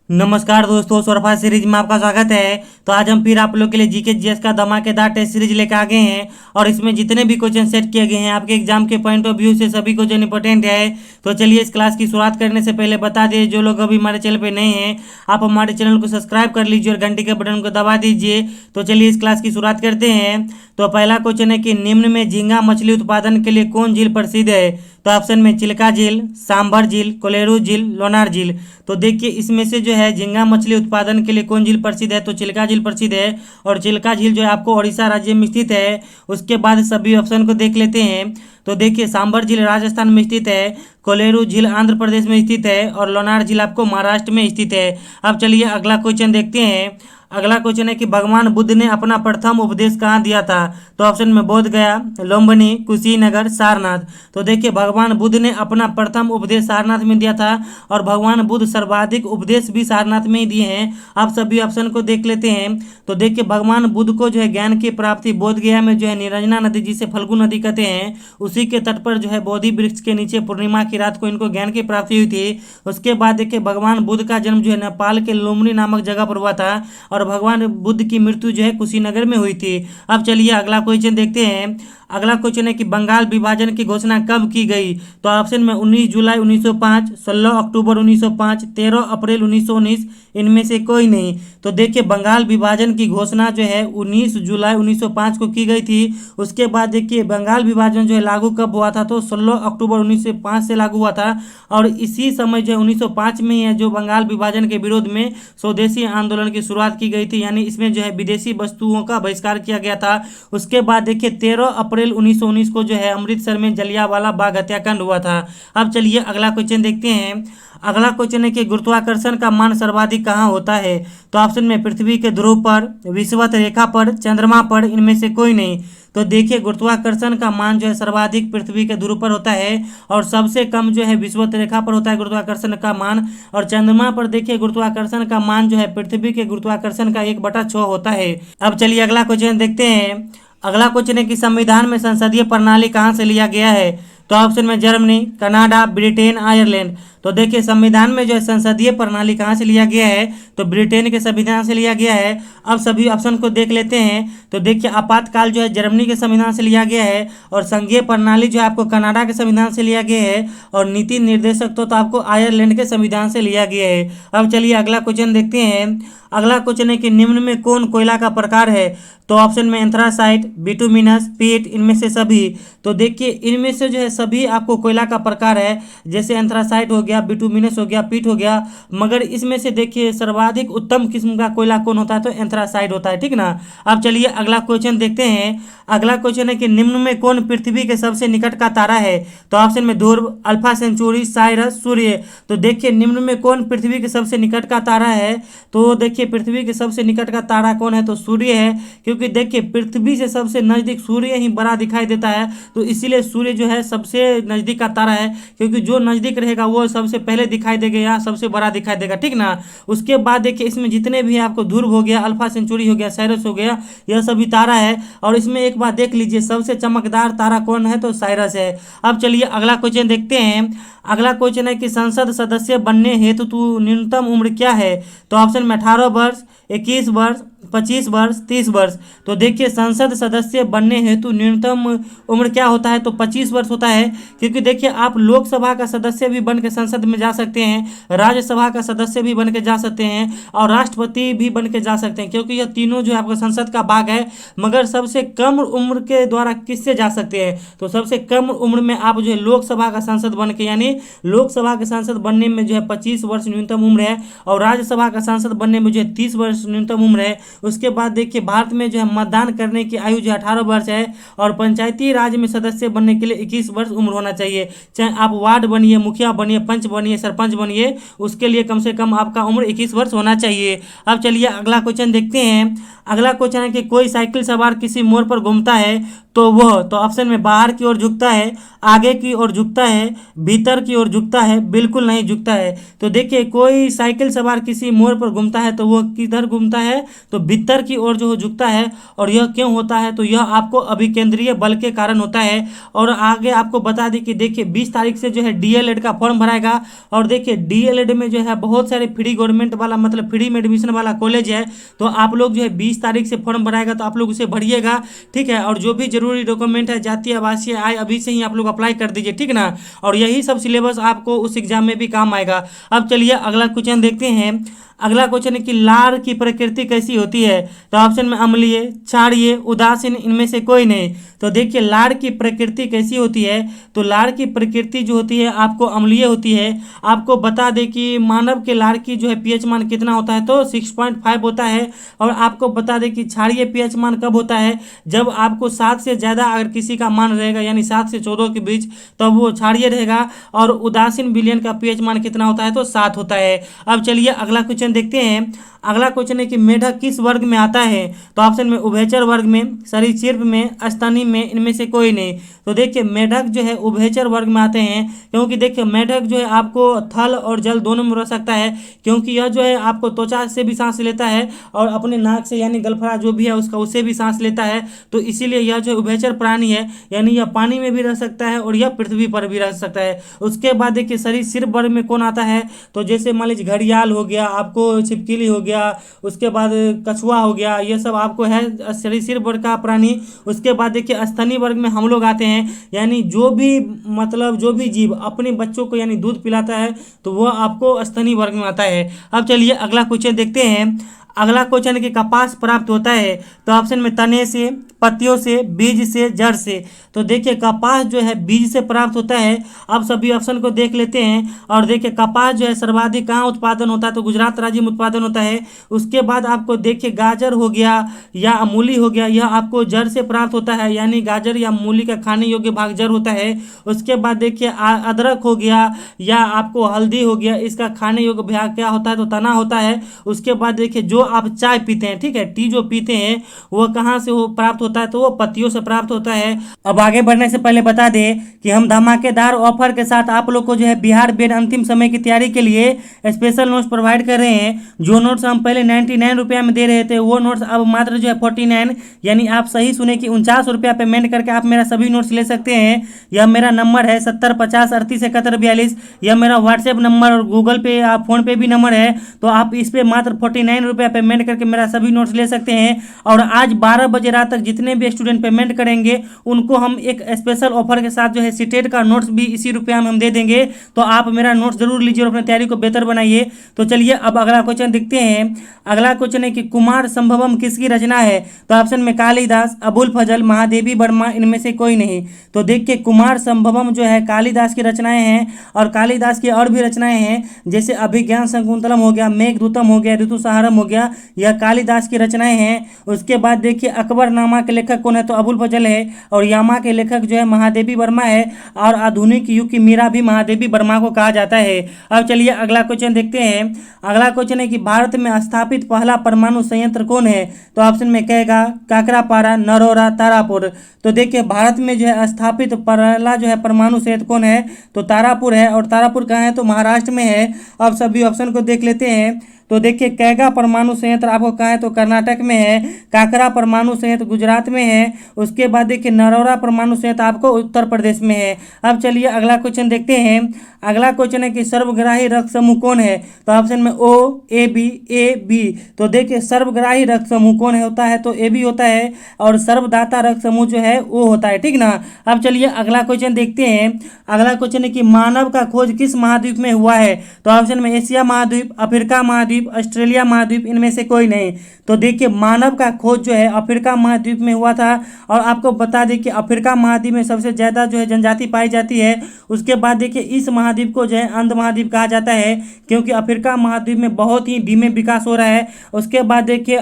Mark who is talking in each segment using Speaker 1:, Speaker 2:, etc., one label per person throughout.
Speaker 1: नमस्कार दोस्तों, सोरफा सीरीज में आपका स्वागत है। तो आज हम फिर आप लोग के लिए जीके जीएस का धमाकेदार टेस्ट सीरीज लेकर आ गए हैं और इसमें जितने भी क्वेश्चन सेट किए गए हैं आपके एग्जाम के पॉइंट ऑफ व्यू से सभी क्वेश्चन इंपॉर्टेंट है। तो चलिए इस क्लास की शुरुआत करने से पहले बता दें, जो लोग अभी हमारे चैनल पे नए हैं आप हमारे चैनल को सब्सक्राइब कर लीजिए और घंटी के बटन को दबा दीजिए। तो चलिए इस क्लास की शुरुआत करते हैं। तो पहला क्वेश्चन है कि निम्न में झींगा मछली उत्पादन के लिए कौन झील प्रसिद्ध है? तो ऑप्शन में चिल्का झील, सांभर झील, कोलेरू झील, लोनार झील। तो देखिए इसमें से जो है झींगा मछली उत्पादन के लिए कौन झील प्रसिद्ध है? तो चिल्का झील प्रसिद्ध है और चिल्का झील जो है आपको उड़ीसा राज्य में स्थित है। उसके बाद सभी ऑप्शन को देख लेते हैं। तो देखिए सांभर झील राजस्थान में स्थित है, कोलेरू झील आंध्र प्रदेश में स्थित है और लोनार झील आपको महाराष्ट्र में स्थित है। अब चलिए अगला क्वेश्चन देखते हैं। अगला क्वेश्चन है कि भगवान बुद्ध ने अपना प्रथम उपदेश कहाँ दिया था? तो ऑप्शन में बोध गया, लुम्बिनी, कुशीनगर, सारनाथ। तो देखिए भगवान बुद्ध ने अपना प्रथम उपदेश सारनाथ में दिया था और भगवान बुद्ध सर्वाधिक उपदेश भी सारनाथ में ही दिए हैं। आप सभी ऑप्शन को देख लेते हैं। तो देखिए भगवान बुद्ध को जो है ज्ञान की प्राप्ति बोध गया में जो है निरंजना नदी जिसे फल्गु नदी कहते हैं उसी के तट पर जो है बोधि वृक्ष के नीचे पूर्णिमा की रात को इनको ज्ञान की प्राप्ति हुई थी। उसके बाद देखिए भगवान बुद्ध का जन्म जो है नेपाल के लुम्बिनी नामक जगह पर हुआ था और भगवान बुद्ध की मृत्यु जो है कुशीनगर में हुई थी। अब चलिए अगला क्वेश्चन देखते हैं। अगला क्वेश्चन है कि बंगाल विभाजन की घोषणा कब की गई? तो ऑप्शन में 19 जुलाई 1905, 16 अक्टूबर 1905, 13 अप्रैल 1919, इनमें से कोई नहीं। तो देखिए बंगाल विभाजन की घोषणा जो है 19 जुलाई 1905 को की गई थी। उसके बाद देखिए बंगाल विभाजन जो है लागू कब हुआ था? तो 16 अक्टूबर 1905 से लागू हुआ था और इसी समय जो है 1905 में ही है जो बंगाल विभाजन के विरोध में स्वदेशी आंदोलन की शुरुआत की गई थी, यानी इसमें जो है विदेशी वस्तुओं का बहिष्कार किया गया था। उसके बाद देखिए 13 अप्रैल 1919 को जो है अमृतसर में जलियांवाला बाग हत्याकांड हुआ था। अब चलिए अगला क्वेश्चन देखते हैं। अगला क्वेश्चन है कि गुरुत्वाकर्षण का मान सर्वाधिक कहाँ होता है? तो ऑप्शन में पृथ्वी के ध्रुव पर, विषुवत रेखा पर, चंद्रमा पर, इनमें से कोई नहीं। तो देखिए गुरुत्वाकर्षण का मान जो है सर्वाधिक पृथ्वी के ध्रुव पर होता है और सबसे कम जो है विषुवत रेखा पर होता है गुरुत्वाकर्षण का मान। और चंद्रमा पर देखिए गुरुत्वाकर्षण का मान जो है पृथ्वी के गुरुत्वाकर्षण का 1/6 होता है। अब चलिए अगला क्वेश्चन देखते हैं। अगला क्वेश्चन है कि संविधान में संसदीय प्रणाली कहाँ से लिया गया है? तो ऑप्शन में जर्मनी, कनाडा, ब्रिटेन, आयरलैंड। तो देखिए संविधान में जो है संसदीय प्रणाली कहाँ से लिया गया है? तो ब्रिटेन के संविधान से लिया गया है। अब सभी ऑप्शन को देख लेते हैं। तो देखिए आपातकाल जो है जर्मनी के संविधान से लिया गया है और संघीय प्रणाली जो है आपको कनाडा के संविधान से लिया गया है और नीति निर्देशक तो आपको आयरलैंड के संविधान से लिया गया है। अब चलिए अगला क्वेश्चन देखते हैं। अगला क्वेश्चन है कि निम्न में कौन कोयला का प्रकार है? तो ऑप्शन में एंथ्रासाइट, बिटुमिनस, पीट, इनमें से सभी। तो देखिए इनमें से जो है सभी आपको कोयला का प्रकार है, जैसे एंथ्रासाइट हो गया, बिटुमिनस हो गया, पीट हो गया। मगर इसमें से देखिए सर्वाधिक उत्तम किस्म का कोयला कौन होता है? तो एंथ्रासाइट होता है, ठीक ना। अब चलिए अगला क्वेश्चन देखते हैं। अगला क्वेश्चन है कि निम्न में कौन पृथ्वी के सबसे निकट का तारा है? तो ऑप्शन में ध्रुव, अल्फा सेंचुरी, साइरस, सूर्य। तो देखिए निम्न में कौन पृथ्वी के सबसे निकट का तारा है? तो देखिए पृथ्वी के सबसे निकट का तारा कौन है? तो सूर्य है, क्योंकि देखिए पृथ्वी से सबसे नजदीक सूर्य ही बड़ा दिखाई देता है, तो इसीलिए सूर्य जो है सबसे नजदीक का तारा है, क्योंकि जो नजदीक रहेगा वो सबसे पहले दिखाई देगा या सबसे बड़ा दिखाई देगा, ठीक ना। उसके बाद देखिए इसमें जितने भी आपको ध्रुव हो गया, अल्फा सेंचुरी हो गया, साइरस हो गया, यह सभी तारा है। और इसमें एक बात देख लीजिए सबसे चमकदार तारा कौन है? तो साइरस है। अब चलिए अगला क्वेश्चन देखते हैं। अगला क्वेश्चन है कि संसद सदस्य बनने हेतु न्यूनतम उम्र क्या है? तो ऑप्शन में 18 वर्ष, 21 वर्ष, 25 वर्ष, 30 वर्ष। तो देखिए संसद सदस्य बनने हेतु न्यूनतम उम्र क्या होता है? तो 25 वर्ष होता है, क्योंकि देखिए आप लोकसभा का सदस्य भी बन के संसद में जा सकते हैं, राज्यसभा का सदस्य भी बन के जा सकते हैं और राष्ट्रपति भी बन के जा सकते हैं, क्योंकि यह तीनों जो है आपका संसद का भाग है। मगर सबसे कम उम्र के द्वारा किससे जा सकते हैं? तो सबसे कम उम्र में आप जो है लोकसभा का सांसद बन के, यानी लोकसभा के सांसद बनने में जो है 25 वर्ष न्यूनतम उम्र है और राज्यसभा का सांसद बनने में जो है 30 वर्ष न्यूनतम उम्र है। उसके बाद देखिए भारत में जो है मतदान करने की आयु जो 18 वर्ष है और पंचायती राज में सदस्य बनने के लिए 21 वर्ष उम्र होना चाहिए। चाहे आप वार्ड बनिए, मुखिया बनिए, पंच बनिए, सरपंच बनिए, उसके लिए कम से कम आपका उम्र 21 वर्ष होना चाहिए। अब चलिए अगला क्वेश्चन देखते हैं। अगला क्वेश्चन है कि कोई साइकिल सवार किसी मोड़ पर घूमता है तो वह, तो ऑप्शन में बाहर की ओर झुकता है, आगे की ओर झुकता है, भीतर की ओर झुकता है, बिल्कुल नहीं झुकता है। तो देखिए कोई साइकिल सवार किसी मोड़ पर घूमता है तो वह किधर घूमता है? तो भीतर की ओर जो झुकता है। और यह क्यों होता है, तो यह आपको अभिकेंद्रीय बल के कारण होता है। और आगे आपको बता दें कि देखिए 20 तारीख से जो है डीएलएड का फॉर्म भराएगा। और देखिए डीएलएड में जो है बहुत सारे फ्री गवर्नमेंट वाला मतलब फ्री में एडमिशन वाला कॉलेज है, तो आप लोग जो है 20 तारीख से फॉर्म भराएगा तो आप लोग उसे भरिएगा, ठीक है। और जो भी जरूरी डॉक्यूमेंट है, जातीय आवासीय आय, अभी से ही आप लोग अप्लाई कर दीजिए, ठीक ना। और यही सब सिलेबस आपको उस एग्जाम में भी काम आएगा। अब चलिए अगला क्वेश्चन देखते हैं। अगला क्वेश्चन है कि लार की प्रकृति कैसी होती है, तो ऑप्शन में अम्लीय, क्षारीय, उदासीन, इनमें से कोई नहीं। तो देखिए लार की प्रकृति कैसी होती है, तो लार की प्रकृति जो होती है आपको अम्लीय होती है। आपको बता दें कि मानव के लार की जो है पीएच मान कितना होता है, तो 6.5 होता है। और आपको बता दें कि क्षारीय पीएच मान कब होता है, जब आपको 7 से ज़्यादा अगर किसी का मान रहेगा, यानी 7 से 14 के बीच, तब वो क्षारीय रहेगा। और उदासीन विलयन का पीएच मान कितना होता है, तो 7 होता है। अब चलिए अगला क्वेश्चन देखते हैं। अगला क्वेश्चन है कि मेढक किस वर्ग में आता है, तो ऑप्शन में उभयचर वर्ग में, सरीसृप में, स्तनी में, इनमें से कोई नहीं। तो देखिए मेढक जो है उभयचर वर्ग में आते हैं, क्योंकि देखिए मेढक जो है आपको थल और जल दोनों में रह सकता है, क्योंकि यह जो है आपको त्वचा से भी सांस लेता है और अपने नाक से यानी गलफड़ा जो भी है उसका उससे भी सांस लेता है। तो इसीलिए यह जो उभयचर प्राणी है, यानी यह पानी में भी रह सकता है और यह पृथ्वी पर भी रह सकता है। उसके बाद देखिए सरीसृप वर्ग में कौन आता है, तो जैसे मान लीजिए घड़ियाल हो गया, आपको छिपकली हो गया, उसके बाद कछुआ हो गया, ये सब आपको है सरीसृप वर्ग का प्राणी। उसके बाद देखिए स्तनी वर्ग में हम लोग आते हैं, यानी जो भी मतलब जो भी जीव अपने बच्चों को यानी दूध पिलाता है, तो वह आपको स्तनी वर्ग में आता है। अब चलिए अगला क्वेश्चन देखते हैं। अगला क्वेश्चन है कि कपास प्राप्त होता है, तो ऑप्शन में तने से, पत्तियों से, बीज से, जड़ से। तो देखिए कपास जो है बीज से प्राप्त होता है। अब सभी ऑप्शन को देख लेते हैं। और देखिए कपास जो है सर्वाधिक कहाँ उत्पादन होता है, तो गुजरात राज्य में उत्पादन होता है। उसके बाद आपको देखिए गाजर हो गया या मूली हो गया, यह आपको जड़ से प्राप्त होता है, यानी गाजर या मूली का खाने योग्य भाग जड़ होता है। उसके बाद देखिए अदरक हो गया या आपको हल्दी हो गया, इसका खाने योग्य भाग क्या होता है, तो तना होता है। उसके बाद देखिए जो आप चाय पीते हैं, ठीक है, टी जो पीते हैं, वह कहाँ से हो प्राप्त होता है, तो वो पत्तियों से प्राप्त होता है। अब आगे बढ़ने से पहले बता दें कि हम धमाकेदार ऑफर के साथ आप लोग को जो है बिहार बेड अंतिम समय की तैयारी के लिए स्पेशल नोट्स प्रोवाइड कर रहे हैं। जो नोट्स हम पहले 99 रुपया में दे रहे थे, वो नोट्स अब मात्र जो है 49, यानी आप सही सुने कि 49 रुपया पेमेंट करके आप मेरा सभी नोट्स ले सकते हैं। यह मेरा नंबर है 7050387142। यह मेरा व्हाट्सएप नंबर और गूगल पे आप फोन पे भी नंबर है, तो आप इस पे मात्र 49 रुपया पेमेंट करके मेरा सभी नोट्स ले सकते हैं। और आज 12 बजे रात तक जितने भी स्टूडेंट पेमेंट करेंगे उनको हम एक स्पेशल ऑफर के साथ जो है सीटेट का नोट्स भी इसी रुपया में हम दे देंगे। तो आप मेरा नोट्स जरूर लीजिए और अपनी तैयारी को बेहतर बनाइए। तो चलिए अब अगला क्वेश्चन देखते हैं। अगला क्वेश्चन है कि कुमार संभवम किसकी रचना है, तो ऑप्शन में कालिदास, अबुल फजल, महादेवी वर्मा, इनमें से कोई नहीं। तो देखिए कुमार संभवम जो है कालिदास की रचनाएं हैं। और कालिदास की और भी रचनाएं हैं, जैसे अभिज्ञान शकुंतलम हो गया, मेघदूतम हो गया, ऋतुसंहारम हो गया, यह कालिदास की रचनाएं हैं। उसके बाद देखिए अकबरनामा के लेखक कौन है, तो अबुल फजल है। और यामा के लेखक जो है महादेवी वर्मा है। और आधुनिक युग की मीरा भी महादेवी वर्मा को कहा जाता है। अब चलिए अगला क्वेश्चन देखते हैं। अगला क्वेश्चन है कि भारत में स्थापित पहला परमाणु संयंत्र कौन है, तो ऑप्शन में कहेगा काकरापारा, नरोरा, तारापुर। तो देखिए भारत में जो है स्थापित पहला जो है परमाणु संयंत्र कौन है, तो तारापुर है। और तारापुर कहाँ है, तो महाराष्ट्र में है। अब सभी ऑप्शन को देख लेते हैं। तो देखिए कैगा परमाणु संयंत्र आपको कहाँ है, तो कर्नाटक में है। काकरा परमाणु संयंत्र गुजरात में है। उसके बाद देखिए नरौरा परमाणु संयंत्र आपको उत्तर प्रदेश में है। अब चलिए अगला क्वेश्चन देखते हैं। अगला क्वेश्चन है कि सर्वग्राही रक्त समूह कौन है, तो ऑप्शन में ओ, ए बी, ए बी। तो देखिए सर्वग्राही रक्त समूह कौन है होता है, तो ए बी होता है। और सर्वदाता रक्त समूह जो है वो होता है, ठीक ना। अब चलिए अगला क्वेश्चन देखते हैं। अगला क्वेश्चन है कि मानव का खोज किस महाद्वीप में हुआ है, तो ऑप्शन में एशिया महाद्वीप, अफ्रीका महाद्वीप, ऑस्ट्रेलिया महाद्वीप, इनमें से कोई नहीं। तो देखिए मानव का खोज जो है अफ्रीका महाद्वीप में हुआ था। और आपको बता दें कि अफ्रीका महाद्वीप में सबसे ज़्यादा जो है जनजाति पाई जाती है। उसके बाद देखिए इस महाद्वीप को जो है अंध महाद्वीप कहा जाता है, क्योंकि अफ्रीका महाद्वीप में बहुत ही धीमे विकास हो रहा है। उसके बाद देखिए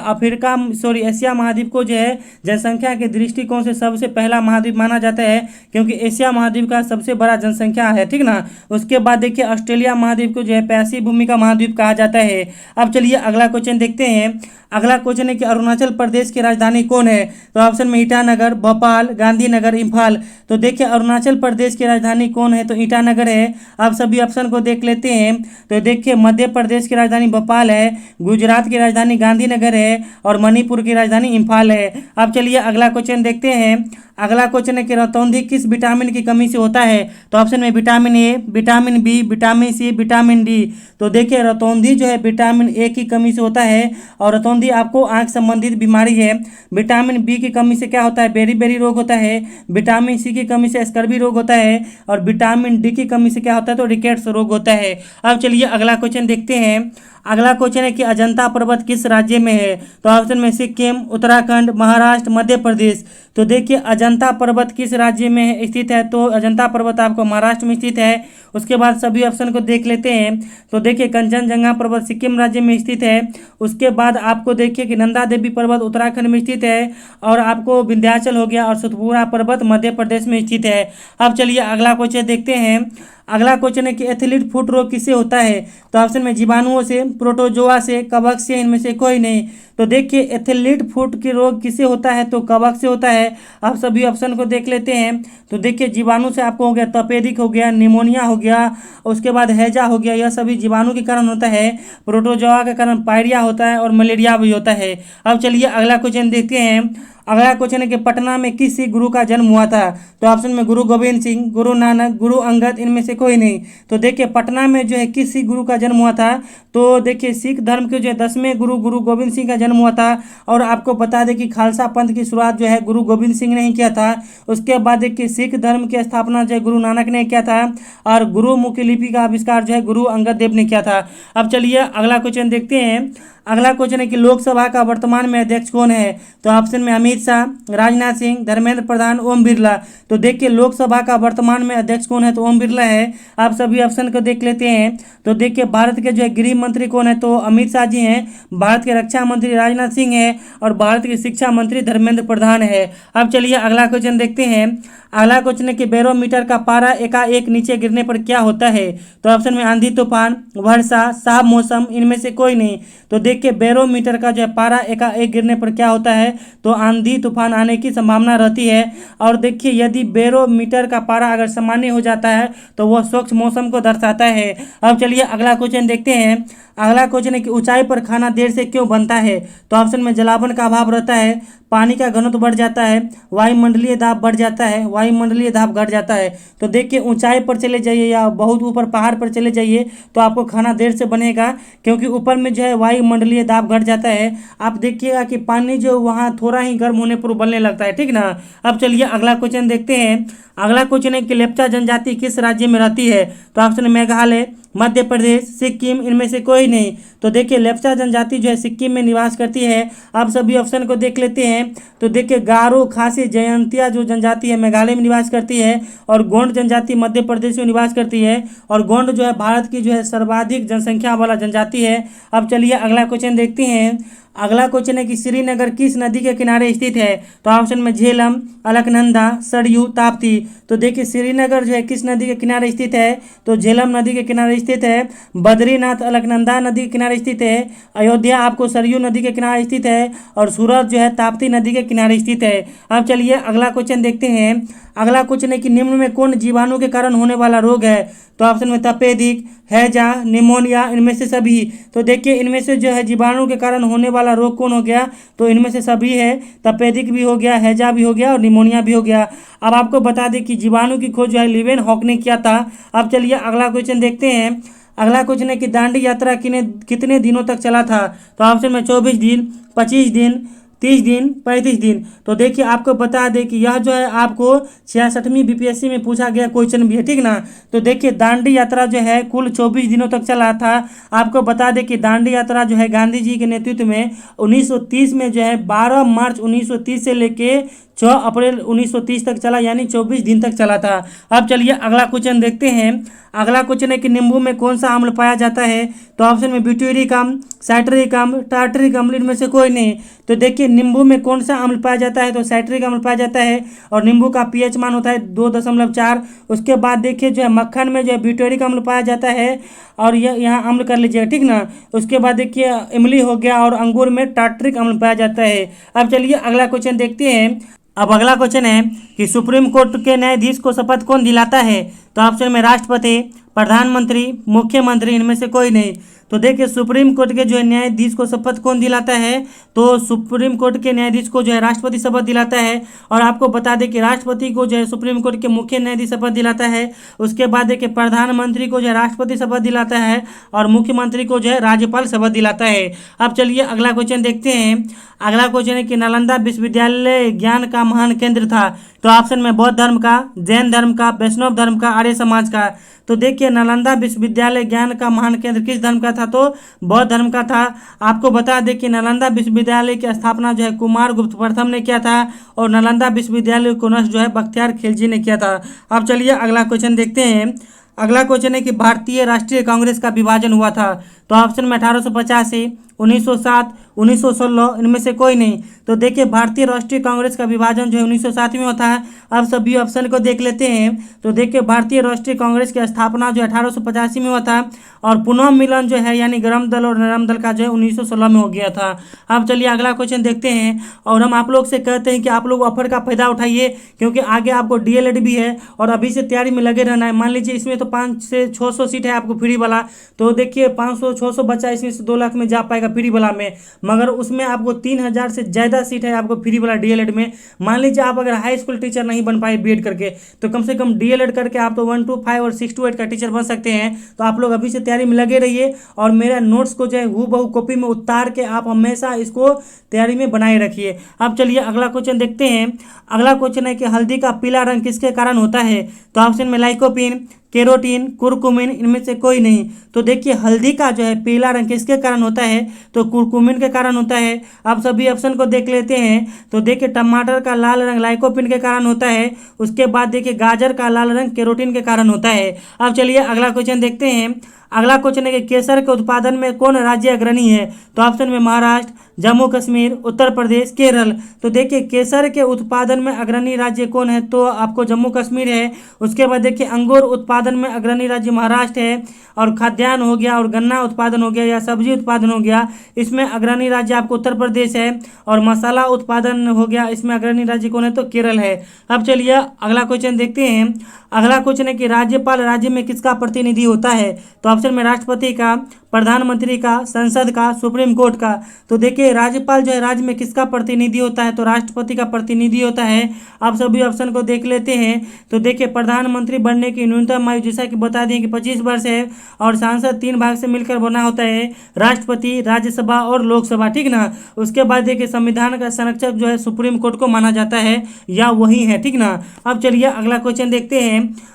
Speaker 1: एशिया महाद्वीप को जो है जनसंख्या के दृष्टिकोण से सबसे पहला महाद्वीप माना जाता है, क्योंकि एशिया महाद्वीप का सबसे बड़ा जनसंख्या है, ठीक ना। उसके बाद देखिए ऑस्ट्रेलिया महाद्वीप को जो है प्यासी भूमि का महाद्वीप कहा जाता है। अब चलिए अगला क्वेश्चन देखते हैं। अगला क्वेश्चन है कि अरुणाचल प्रदेश की राजधानी कौन है? तो ऑप्शन में ईटानगर, भोपाल, गांधीनगर, इम्फाल। तो देखिए अरुणाचल प्रदेश की राजधानी कौन है? तो ईटानगर है। आप सभी ऑप्शन को देख लेते हैं। तो देखिए मध्य प्रदेश की राजधानी भोपाल है, गुजरात की राजधानी गांधीनगर है और मणिपुर की राजधानी इम्फाल है। अब चलिए अगला क्वेश्चन देखते हैं। अगला क्वेश्चन है कि रतौंधी किस विटामिन की कमी से होता है? तो ऑप्शन में vitamin A, vitamin B, vitamin C, vitamin D. तो देखिए रतौंधी जो है विटामिन ए की कमी से होता है और रतौंधी आपको आंख संबंधित बीमारी है। विटामिन बी की कमी से क्या होता है? बेरी बेरी रोग होता है। विटामिन सी की कमी से स्कर्वी रोग होता है और विटामिन डी की कमी से क्या होता है? तो रिकेट्स रोग होता है। अब चलिए अगला क्वेश्चन देखते हैं। अगला क्वेश्चन है कि अजंता पर्वत किस राज्य में है? तो ऑप्शन में सिक्किम, उत्तराखंड, महाराष्ट्र, मध्य प्रदेश। तो देखिए अजंता पर्वत किस राज्य में स्थित है? तो अजंता पर्वत आपको महाराष्ट्र में स्थित है। उसके बाद सभी ऑप्शन को देख लेते हैं। तो देखिए कंचनजंगा पर्वत सिक्किम राज्य में स्थित है। उसके बाद आपको देखिए कि नंदा देवी पर्वत उत्तराखंड में स्थित है और आपको विंध्याचल हो गया और सतपुड़ा पर्वत मध्य प्रदेश में स्थित है। अब चलिए अगला क्वेश्चन देखते हैं। अगला क्वेश्चन है कि एथलीट फुट रोग किससे होता है? तो ऑप्शन में जीवाणुओं से, प्रोटोजोआ से, कवक से, इनमें से कोई नहीं। तो देखिए एथलीट फुट की रोग किससे होता है? तो कवक से होता है। आप सभी ऑप्शन को देख लेते हैं। तो देखिए जीवाणु से आपको हो गया तपेदिक हो गया, निमोनिया हो गया, उसके बाद हैजा हो गया, यह सभी जीवाणु के कारण होता है। प्रोटोजोआ के कारण पायरिया होता है और मलेरिया भी होता है। अब चलिए अगला क्वेश्चन देखते हैं। अगला क्वेश्चन है कि पटना में किस सिख गुरु का जन्म हुआ था? तो ऑप्शन में गुरु गोविंद सिंह, गुरु नानक, गुरु अंगद, इनमें से कोई नहीं। तो देखिए पटना में जो है किस सिख गुरु का जन्म हुआ था? तो देखिए सिख धर्म के जो है 10वें गुरु गुरु गोविंद सिंह का जन्म हुआ था। और आपको बता दें कि खालसा पंथ की शुरुआत जो है गुरु गोविंद सिंह ने ही किया था। उसके बाद देखिए सिख धर्म की स्थापना जो है गुरु नानक ने किया था और गुरुमुखी लिपि का आविष्कार जो है गुरु अंगद देव ने किया था। अब चलिए अगला क्वेश्चन देखते हैं। अगला क्वेश्चन है कि लोकसभा का वर्तमान में अध्यक्ष कौन है? तो ऑप्शन में अमित शाह, राजनाथ सिंह, धर्मेंद्र प्रधान, ओम बिरला। तो देखिए लोकसभा का वर्तमान में अध्यक्ष कौन है? तो ओम बिरला है। आप सभी ऑप्शन को देख लेते हैं। तो देखिए भारत के जो है गृह मंत्री कौन है? तो अमित शाह जी हैं। भारत के रक्षा मंत्री राजनाथ सिंह है और भारत के शिक्षा मंत्री धर्मेंद्र प्रधान है। अब चलिए अगला क्वेश्चन देखते हैं। अगला क्वेश्चन है कि बैरोमीटर का पारा एकाएक नीचे गिरने पर क्या होता है? तो ऑप्शन में आंधी तूफान, वर्षा, साफ मौसम, इनमें से कोई नहीं। तो देखिए बैरोमीटर का जो है पारा एकाएक गिरने पर क्या होता है? तो आंधी तूफान आने की संभावना रहती है। और देखिए यदि बैरोमीटर का पारा अगर सामान्य हो जाता है तो वह स्वच्छ मौसम को दर्शाता है। अब चलिए अगला क्वेश्चन देखते हैं। अगला क्वेश्चन है कि ऊंचाई पर खाना देर से क्यों बनता है? तो ऑप्शन में जलावन का अभाव रहता है, पानी का घनत्व बढ़ जाता है, वायुमंडलीय दाब बढ़ जाता है, वायुमंडलीय दाब घट जाता है। तो देखिए ऊंचाई पर चले जाइए या बहुत ऊपर पहाड़ पर चले जाइए तो आपको खाना देर से बनेगा क्योंकि ऊपर में जो है वायुमंडलीय दाब घट जाता है। आप देखिएगा कि पानी जो वहाँ थोड़ा ही गर्म होने पर उबलने लगता है, ठीक ना। अब चलिए अगला क्वेश्चन देखते हैं। अगला क्वेश्चन है कि लेप्चा जनजाति किस राज्य में रहती है? तो ऑप्शन मेघालय, मध्य प्रदेश, सिक्किम, इनमें से कोई नहीं। तो देखिए लेप्चा जनजाति जो है सिक्किम में निवास करती है। आप सभी ऑप्शन को देख लेते हैं। तो देखिए गारो, खासी, जयंतिया जो जनजाति है मेघालय में निवास करती है और गोंड जनजाति मध्य प्रदेश में निवास करती है और गोंड जो है भारत की जो है सर्वाधिक जनसंख्या वाला जनजाति है। अब चलिए अगला क्वेश्चन देखते हैं। अगला क्वेश्चन है कि श्रीनगर किस नदी के किनारे स्थित है? तो ऑप्शन में झेलम, अलकनंदा, सरयू, ताप्ती। तो देखिए श्रीनगर जो है किस नदी के किनारे स्थित है? तो झेलम नदी के किनारे स्थित है। बद्रीनाथ अलकनंदा नदी के किनारे स्थित है। अयोध्या आपको सरयू नदी के किनारे स्थित है और सूरत जो है ताप्ती नदी के किनारे स्थित है। अब चलिए अगला क्वेश्चन देखते हैं। अगला क्वेश्चन है कि निम्न में कौन जीवाणु के कारण होने वाला रोग है? तो ऑप्शन में तपेदिक, हैजा, निमोनिया, इनमें से सभी। तो देखिए इनमें से जो है जीवाणु के कारण होने वाला रोग कौन हो गया? तो इनमें से सभी है। तपेदिक भी हो गया, हैजा भी हो गया और निमोनिया भी हो गया। अब आपको बता दें कि जीवाणु की खोज जो है लिवेन हॉक ने किया था। अब चलिए अगला क्वेश्चन देखते हैं। अगला क्वेश्चन है कि दांडी यात्रा कितने दिनों तक चला था? तो ऑप्शन में 24 दिन, 25 दिन, 30 दिन, 35 दिन। तो देखिए आपको बता दें कि यह जो है आपको 66वीं बीपीएससी में पूछा गया क्वेश्चन भी है, ठीक ना। तो देखिए दांडी यात्रा जो है कुल 24 दिनों तक चला था। आपको बता दें कि दांडी यात्रा जो है गांधी जी के नेतृत्व में 1930 में जो है 12 मार्च 1930 से लेके 6 अप्रैल 1930 तक चला, यानी 24 दिन तक चला था। अब चलिए अगला क्वेश्चन देखते हैं। अगला क्वेश्चन है कि नींबू में कौन सा अम्ल पाया जाता है? तो ऑप्शन में ब्यूटेरिक अम्ल, साइट्रिक अम्ल, टार्टरिक अम्ल, इनमें से कोई नहीं। तो देखिए नींबू में कौन सा अम्ल पाया जाता है? तो साइट्रिक अम्ल पाया जाता है और नींबू का पीएच मान होता है 2.4। उसके बाद देखिए जो है मक्खन में जो है ब्यूटेरिक अम्ल पाया जाता है और यह यहाँ अम्ल कर लीजिएगा, ठीक ना। उसके बाद देखिए इमली हो गया और अंगूर में टार्टरिक अम्ल पाया जाता है। अब चलिए अगला क्वेश्चन देखते हैं। अब अगला क्वेश्चन है कि सुप्रीम कोर्ट के न्यायाधीश को शपथ कौन दिलाता है? तो ऑप्शन में राष्ट्रपति, प्रधानमंत्री, मुख्यमंत्री, इनमें से कोई नहीं। तो देखिए सुप्रीम कोर्ट के जो है न्यायाधीश को शपथ कौन दिलाता है? तो सुप्रीम कोर्ट के न्यायाधीश को जो है राष्ट्रपति शपथ दिलाता है। और आपको बता दें कि राष्ट्रपति को जो है सुप्रीम कोर्ट के मुख्य न्यायाधीश शपथ दिलाता है। उसके बाद देखिए प्रधानमंत्री को जो है राष्ट्रपति शपथ दिलाता है और मुख्यमंत्री को जो है राज्यपाल शपथ दिलाता है। अब चलिए अगला क्वेश्चन देखते हैं। अगला क्वेश्चन है कि नालंदा विश्वविद्यालय ज्ञान का महान केंद्र था। तो ऑप्शन में बौद्ध धर्म का, जैन धर्म का, वैष्णव धर्म का, आर्य समाज का। तो देखिए नालंदा विश्वविद्यालय ज्ञान का महान केंद्र किस धर्म का था? तो बौद्ध धर्म का था। आपको बता दें कि नालंदा विश्वविद्यालय की स्थापना जो है कुमार गुप्त प्रथम ने किया था और नालंदा विश्वविद्यालय को नष्ट जो है बख्तियार खिलजी ने किया था। अब चलिए अगला क्वेश्चन देखते हैं। अगला क्वेश्चन है कि भारतीय राष्ट्रीय कांग्रेस का विभाजन हुआ था। तो ऑप्शन में 1885, 1907, 1916, इनमें से कोई नहीं। तो देखिए भारतीय राष्ट्रीय कांग्रेस का विभाजन जो है 1907 में होता है। अब सभी ऑप्शन को देख लेते हैं। तो देखिए भारतीय राष्ट्रीय कांग्रेस की स्थापना जो है 1885 में हुआ था और पुनः मिलन जो है यानी गरम दल और नरम दल का जो है 1916 में हो गया था। अब चलिए अगला क्वेश्चन देखते हैं और हम आप लोग से कहते हैं कि आप लोग ऑफर का फायदा उठाइए क्योंकि आगे आपको डीएलएड भी है और अभी से तैयारी में लगे रहना है। मान लीजिए इसमें तो 500 से 600 सीट है आपको फ्री वाला। तो देखिए 500-600 बच्चा इसमें से 2 लाख में जा पाएगा फ्री वाला में, मगर उसमें आपको 3000 से ज़्यादा सीट है आपको फ्री वाला डीएलएड में। मान लीजिए आप अगर हाई स्कूल टीचर नहीं बन पाए बीएड करके तो कम से कम डीएलएड करके आप तो 1 to 5 और 6 to 8 का टीचर बन सकते हैं। तो आप लोग अभी से तैयारी में लगे रहिए और मेरा नोट्स को जो है हूबहू कॉपी में उतार के आप हमेशा इसको तैयारी में बनाए रखिए। अब चलिए अगला क्वेश्चन देखते हैं। अगला क्वेश्चन है कि हल्दी का पीला रंग किसके कारण होता है? तो ऑप्शन में लाइकोपिन, केरोटीन, कुरकुमिन, इनमें से कोई नहीं। तो देखिए हल्दी का जो है पीला रंग किसके कारण होता है? तो कुरकुमिन के कारण होता है। आप सभी ऑप्शन को देख लेते हैं। तो देखिए टमाटर का लाल रंग लाइकोपिन के कारण होता है। उसके बाद देखिए गाजर का लाल रंग केरोटीन के कारण होता है। अब चलिए अगला क्वेश्चन देखते हैं। अगला क्वेश्चन है कि केसर के उत्पादन में कौन राज्य अग्रणी है? तो ऑप्शन में महाराष्ट्र, जम्मू कश्मीर, उत्तर प्रदेश, केरल। तो देखिए केसर के उत्पादन में अग्रणी राज्य कौन है? तो आपको जम्मू कश्मीर है। उसके बाद देखिए अंगूर उत्पादन में अग्रणी राज्य महाराष्ट्र है और खाद्यान्न हो गया और गन्ना उत्पादन हो गया या सब्जी उत्पादन हो गया, इसमें अग्रणी राज्य आपको उत्तर प्रदेश है। और मसाला उत्पादन हो गया, इसमें अग्रणी राज्य कौन है? तो केरल है। अब चलिए अगला क्वेश्चन देखते हैं। अगला क्वेश्चन है कि राज्यपाल राज्य में किसका प्रतिनिधि होता है? तो ऑप्शन में राष्ट्रपति का, प्रधानमंत्री का, संसद का, सुप्रीम कोर्ट का। तो देखिए राज्यपाल जो है राज्य में किसका प्रतिनिधि होता है? तो राष्ट्रपति का प्रतिनिधि होता है। आप सभी ऑप्शन को देख लेते हैं। तो देखिए प्रधानमंत्री बनने की न्यूनतम आयु जैसा कि बता दें कि 25 वर्ष है और सांसद 3 भाग से मिलकर बना होता है, राष्ट्रपति, राज्यसभा और लोकसभा, ठीक ना। उसके बाद देखिए संविधान का संरक्षक जो है सुप्रीम कोर्ट को माना जाता है या वही है, ठीक ना। अब चलिए अगला क्वेश्चन देखते हैं।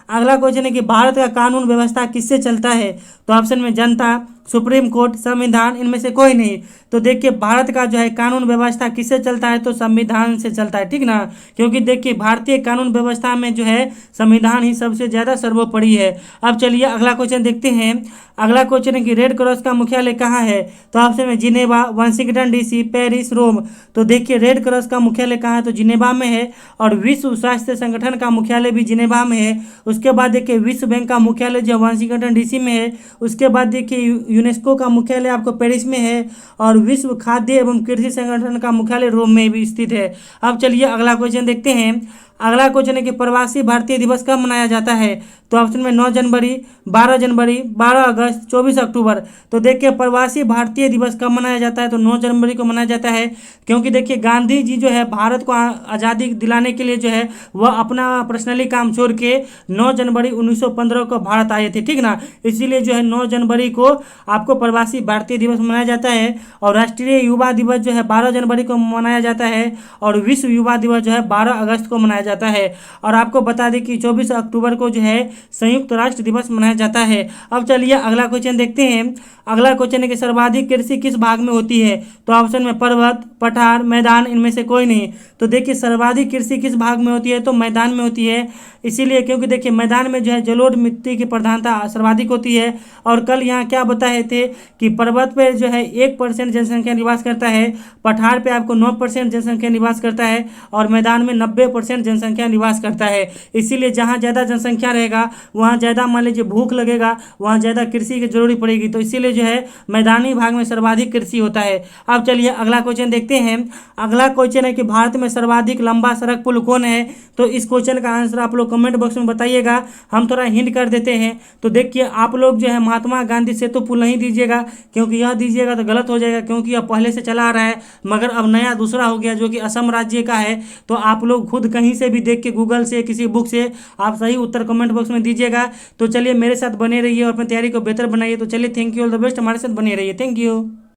Speaker 1: अगला क्वेश्चन है कि भारत का कानून व्यवस्था किससे चलता है? तो ऑप्शन में जनता, सुप्रीम कोर्ट, संविधान, इनमें से कोई नहीं। तो देखिए भारत का जो है कानून व्यवस्था किससे चलता है? तो संविधान से चलता है, ठीक ना। क्योंकि देखिए भारतीय कानून व्यवस्था में जो है संविधान ही सबसे ज़्यादा सर्वोपरि है। अब चलिए अगला क्वेश्चन देखते हैं। अगला क्वेश्चन है कि रेड क्रॉस का मुख्यालय कहाँ है? तो ऑप्शन में जिनेवा, वाशिंगटन डीसी, पेरिस, रोम। तो देखिए रेड क्रॉस का मुख्यालय कहाँ है? तो जिनेवा में है और विश्व स्वास्थ्य संगठन का मुख्यालय भी जिनेवा में है। उसके बाद देखिए विश्व बैंक का मुख्यालय जो वाशिंगटन डीसी में है। उसके बाद देखिए यूनेस्को का मुख्यालय आपको पेरिस में है और विश्व खाद्य एवं कृषि संगठन का मुख्यालय रोम में भी स्थित है। अब चलिए अगला क्वेश्चन देखते हैं। अगला क्वेश्चन है कि प्रवासी भारतीय दिवस कब मनाया जाता है? तो ऑप्शन में 9 जनवरी, 12 जनवरी, 12 अगस्त, 24 अक्टूबर। तो देखिए प्रवासी भारतीय दिवस कब मनाया जाता है? तो 9 जनवरी को मनाया जाता है क्योंकि देखिए गांधी जी जो है भारत को आज़ादी दिलाने के लिए जो है वह अपना पर्सनली काम छोड़ के 9 जनवरी 1915 को भारत आए थे, ठीक ना। इसीलिए जो है 9 जनवरी को आपको प्रवासी भारतीय दिवस मनाया जाता है। और राष्ट्रीय युवा दिवस जो है 12 जनवरी को मनाया जाता है और विश्व युवा दिवस जो है 12 अगस्त को मनाया जाता है। जाता है। और आपको बता दें कि 24 अक्टूबर को जो है संयुक्त राष्ट्र दिवस मनाया जाता है। अब चलिए अगला क्वेश्चन देखते हैं। अगला क्वेश्चन है कि सर्वाधिक कृषि किस भाग में होती है? तो ऑप्शन में पर्वत, पठार, मैदान, इनमें से कोई नहीं। तो देखिए सर्वाधिक कृषि किस भाग में होती है? तो मैदान में होती है। इसीलिए क्योंकि देखिए मैदान में जो है जलोढ़ मिट्टी की प्रधानता सर्वाधिक होती है। और कल यहाँ क्या बताए थे कि पर्वत पे जो है 1% जनसंख्या निवास करता है, पठार पे आपको 9% जनसंख्या निवास करता है, और मैदान में 90% जनसंख्या निवास करता है। इसीलिए जहाँ ज़्यादा जनसंख्या रहेगा वहाँ ज़्यादा मान लीजिए भूख लगेगा, वहाँ ज़्यादा कृषि की जरूरी पड़ेगी। तो इसीलिए जो है मैदानी भाग में सर्वाधिक कृषि होता है। अब चलिए अगला क्वेश्चन देखते हैं। अगला क्वेश्चन है कि भारत में सर्वाधिक लंबा सड़क पुल कौन है? तो इस क्वेश्चन का आंसर आप लोग कमेंट बॉक्स में बताइएगा, हम थोड़ा हिंट कर देते हैं। तो देखिए आप लोग जो है महात्मा गांधी सेतु पुल नहीं दीजिएगा, क्योंकि यह दीजिएगा तो गलत हो जाएगा, क्योंकि यह पहले से चला आ रहा है, मगर अब नया दूसरा हो गया जो कि असम राज्य का है। तो आप लोग खुद कहीं से भी देख के, गूगल से, किसी बुक से आप सही उत्तर कमेंट बॉक्स में दीजिएगा। तो चलिए मेरे साथ बने रहिए और अपनी तैयारी को बेहतर बनाइए। तो चलिए thank you, all the best, हमारे साथ बने रहिए। Thank you.